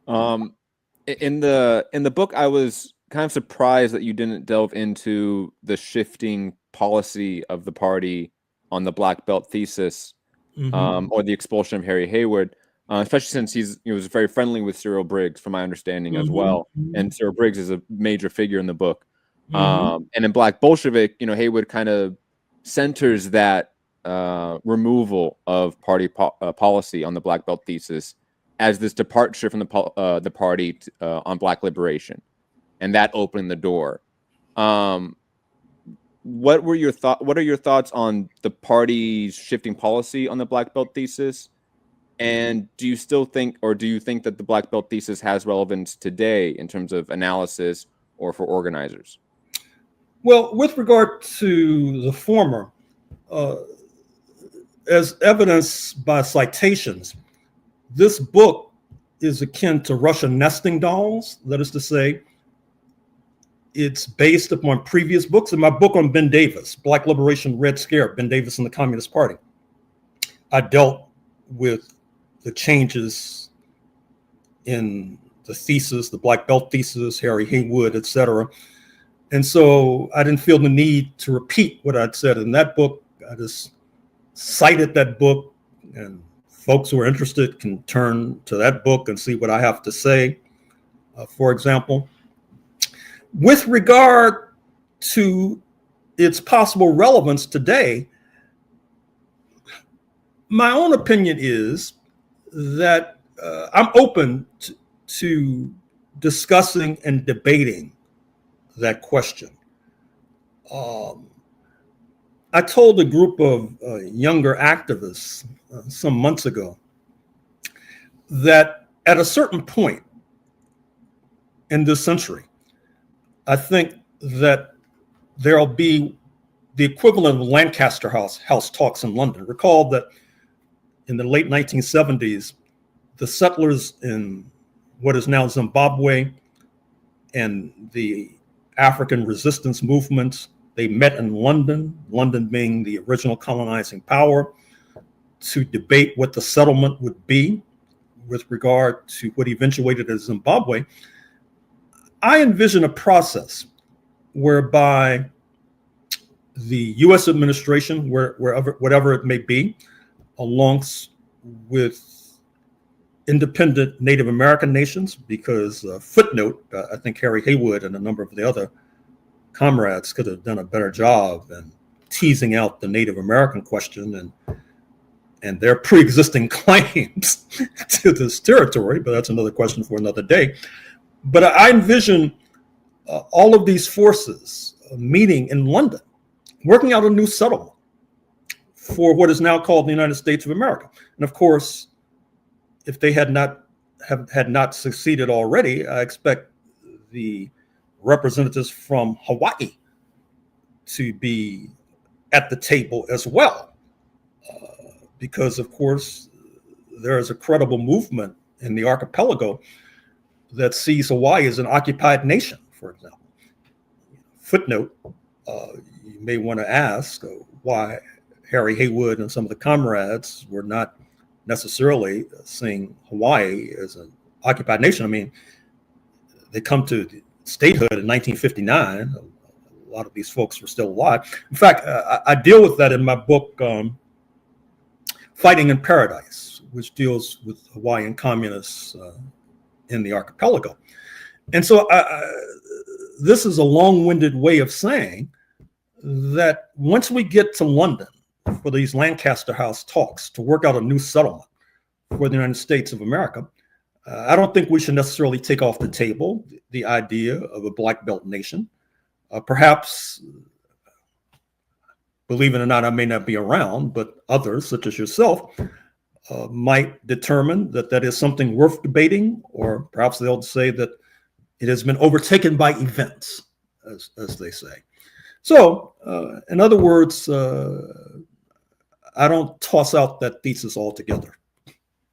Um, in the book, I was kind of surprised that you didn't delve into the shifting policy of the party on the black belt thesis, or the expulsion of Harry Hayward, especially since he was very friendly with Cyril Briggs, from my understanding as well. And Cyril Briggs is a major figure in the book. And in Black Bolshevik, Haywood kind of centers that removal of party policy on the black belt thesis as this departure from the party on black liberation, and that opened the door. What are your thoughts on the party's shifting policy on the black belt thesis? And do you think that the black belt thesis has relevance today in terms of analysis or for organizers? Well, with regard to the former, as evidenced by citations, this book is akin to Russian nesting dolls. That is to say, it's based upon previous books. In my book on Ben Davis, Black Liberation, Red Scare, Ben Davis and the Communist Party, I dealt with the changes in the thesis, the black belt thesis, Harry Haywood, etc. And so I didn't feel the need to repeat what I'd said in that book. I just cited that book, and folks who are interested can turn to that book and see what I have to say. For example, with regard to its possible relevance today, my own opinion is that I'm open to discussing and debating that question. I told a group of younger activists some months ago that at a certain point in this century, I think that there'll be the equivalent of Lancaster House talks in London. Recall that in the late 1970s, the settlers in what is now Zimbabwe and the African resistance movements, they met in London, London being the original colonizing power, to debate what the settlement would be with regard to what eventuated as Zimbabwe. I envision a process whereby the U.S. administration, whatever it may be, along with independent Native American nations, because footnote, I think Harry Haywood and a number of the other comrades could have done a better job in teasing out the Native American question and their pre-existing claims to this territory, but that's another question for another day. But I envision all of these forces meeting in London, working out a new settlement for what is now called the United States of America. And of course, if they had not succeeded already, I expect the representatives from Hawaii to be at the table as well, because of course there is a credible movement in the archipelago that sees Hawaii as an occupied nation, for example. Footnote, you may want to ask why Harry Haywood and some of the comrades were not necessarily seeing Hawaii as an occupied nation. I mean, they come to statehood in 1959. A lot of these folks were still alive. In fact, I deal with that in my book, Fighting in Paradise, which deals with Hawaiian communists in the archipelago. And so this is a long-winded way of saying that once we get to London for these Lancaster House talks to work out a new settlement for the United States of America, I don't think we should necessarily take off the table the idea of a black belt nation. Perhaps, believe it or not, I may not be around, but others, such as yourself, might determine that that is something worth debating, or perhaps they'll say that it has been overtaken by events, as they say. So, in other words, I don't toss out that thesis altogether.